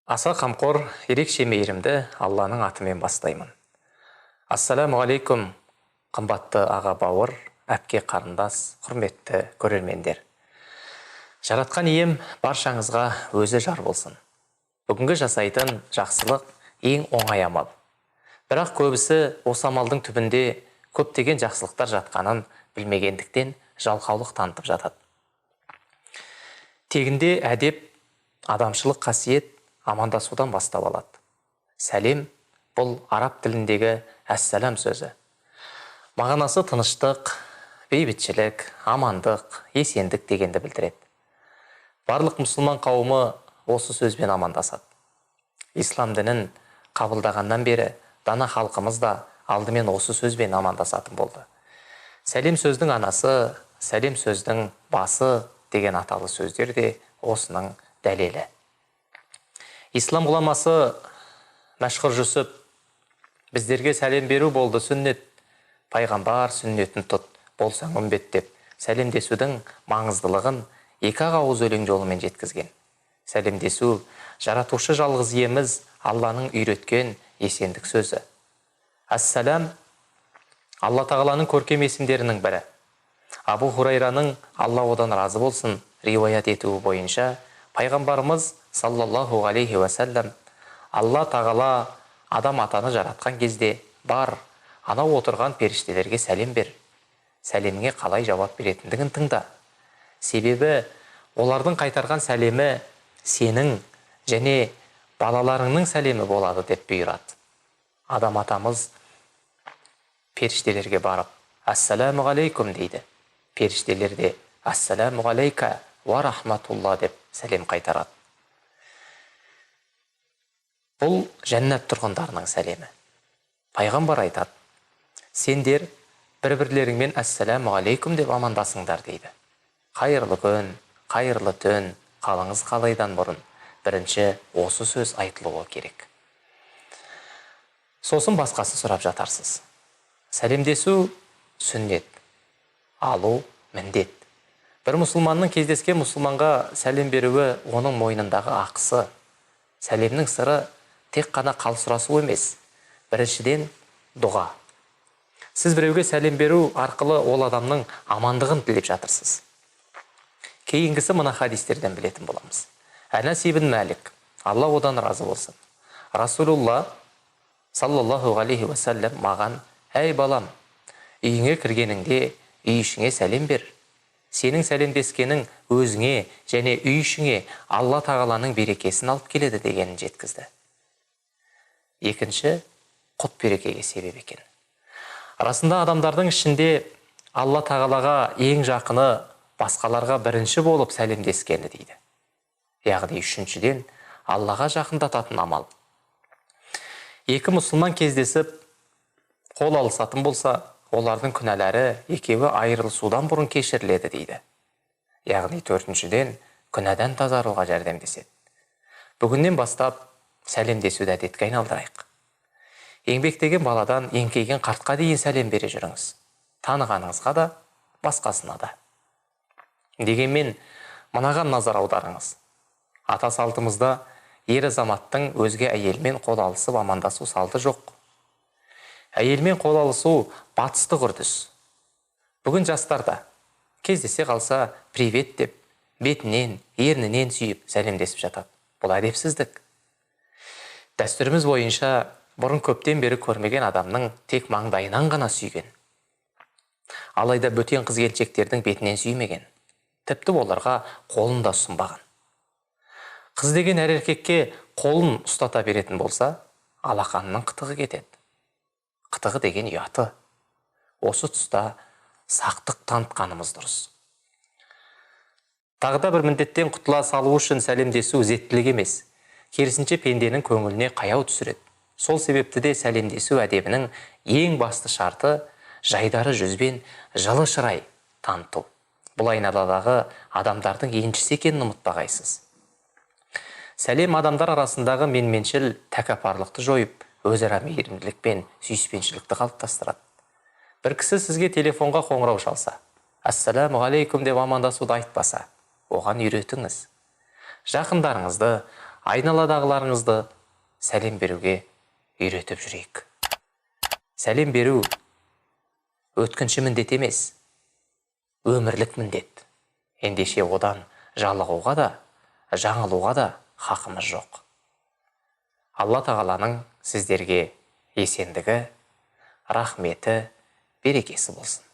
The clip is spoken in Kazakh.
Аса қамқор, ерекше мейірімді Алланың атымен бастаймын. Ассаламу алейкум, қымбатты аға бауыр, әпке қарындас, құрметті көрермендер. Жаратқан ием баршаңызға өзі жар болсын. Бүгінгі жасайтын жақсылық ең оңай амал. Бірақ көбісі осы амалдың түбінде көптеген жақсылықтар жатқанын білмегендіктен жалқаулық танытып жатады. Тегінде әдеп, адамшылық қасиет амандасудан бастап алады. Сәлем бұл араб тіліндегі әссәлам сөзі. Мағынасы тыныштық, бейбітшілік, амандық, есендік дегенді білдіреді. Барлық мұсылман қауымы осы сөзбен амандасады. Ислам дінін қабылдағаннан бері дана халқымыз да алдымен осы сөзбен амандасатын болды. Сәлем сөздің анасы, сәлем сөздің басы деген аталы сөздер де осының дәлелі. Ислам ғұламасы Мәшһүр Жүсіп біздерге сәлем беру болды сүннет, пайғамбар сүннетін тұт, болсаң үмбет деп сәлемдесудің маңыздылығын екі ауыз өлең жолымен жеткізген. Сәлемдесу жаратушы жалғыз иеміз Алланың үйреткен есендік сөзі. Ассалам Алла тағаланың көркем есімдерінің бірі. Абу Хурайраның Алла одан разы болсын риуаят етуі бойынша пайғамбарымыз саллаллаху алейхи уассалам Алла тағала адам атаны жаратқан кезде бар, анау отырған періштелерге сәлем бер. Сәлемге қалай жауап беретіндігін тыңда. Себебі олардың қайтарған сәлемі сенің және балаларыңның сәлемі болады деп бұйырады. Адам атамыз періштелерге барып ассаламу алейкум дейді. Періштелер де ассаламу алейка ва рахматулла деп сәлем қайтарады. Бұл жәннат тұрғындарының сәлемі. Пайғамбар айтады, сендер бір-бірлеріңмен ассаламу алейкум деп амандасыңдар дейді. Қайырлы күн, қайырлы түн, қалыңыз қалайдан бұрын бірінші осы сөз айтылуы керек. Сосын басқасы сұрап жатарсыз. Сәлемдесу сүннет, алу міндет. Бір мұсылманның кездескен мұсылманға сәлем беруі оның мойнындағы ақысы. Сәлемнің сыры тек қана қал сұрасу емес. Біріншіден дұға. Сіз біреуге сәлем беру арқылы ол адамның амандығын тілеп жатырсыз. Кейінгісі мына хадистерден білетін боламыз. Анас ибн Малик, Алла одан разы болсын. Расулулла саллаллаху алейхи уассалам маған: әй балам, үйіңе кіргеніңде үй ішіңе сәлем бер. Сенің сәлемдескенің өзіңе және үй ішіңе Алла тағаланың берекесін алып келеді дегенін жеткізді. Екінші, құт берекеге себеп екен. Расында адамдардың ішінде Алла тағалаға ең жақыны басқаларға бірінші болып сәлемдескені дейді. Яғни үшіншіден Аллаға жақындататын амал. Екі мұсылман кездесіп қол алысатын болса, олардың күнәлары екеуі айырылысудан бұрын кешіріледі дейді. Яғни төртіншіден күнәдан тазаруға жәрдемдеседі. Бүгіннен бастап сәлемдесуді әдетке айналдырайық. Еңбектеген баладан еңкейген қартқа дейін сәлем бере жүріңіз. Танығаныңызға да, басқасына да. Дегенмен мынаған назар аударыңыз. Ата салтымызда ер азаматтың өзге әйелмен қол алысып амандасу салты жоқ. Әйелмен қол алысу батыстық үрдіс. Бүгін жастарда кездесе қалса привет деп бетінен, ернінен сүйіп сәлемдесіп жатады. Бұл әдепсіздік. Дәстүріміз бойынша бұрын көптен бері көрмеген адамның тек маңдайынан ғана сүйген. Алайда бөтен қыз-келіншектердің бетінен сүймеген. Тіпті оларға қолын да ұсынбаған. Қыз деген әр еркекке қолын ұстата беретін болса, алақанының қытығы кетеді. Қытығы деген ұяты. Осы тұста сақтық танытқанымыз дұрыс. Тағы да бір міндеттен құтыла салу үшін сәлемдесу ізеттілік емес, керісінше пенденің көңіліне қаяу түсіреді. Сол себепті де сәлемдесу әдебінің ең басты шарты жайдары жүзбен жылы шырай таныту. Бұл айналадағы адамдардың еншісі екенін ұмытпағайсыз. Сәлем адамдар арасындағы менменшіл тәкаппарлықты жойып, өзара мейірімділік пен сүйіспеншілікті қалыптастырады. Бір кісі сізге телефонға қоңырау шалса, ассаламу алейкум деп амандасуды айтпаса, оған үйретіңіз. Жақындарыңызды, айналадағыларыңызды сәлем беруге үйретіп жүрейік. Сәлем беру өткінші міндет емес, өмірлік міндет. Ендеше одан жалығуға да, жаңылуға да хақымыз жоқ. Алла тағаланың сіздерге есендігі, рахметі, берекесі болсын.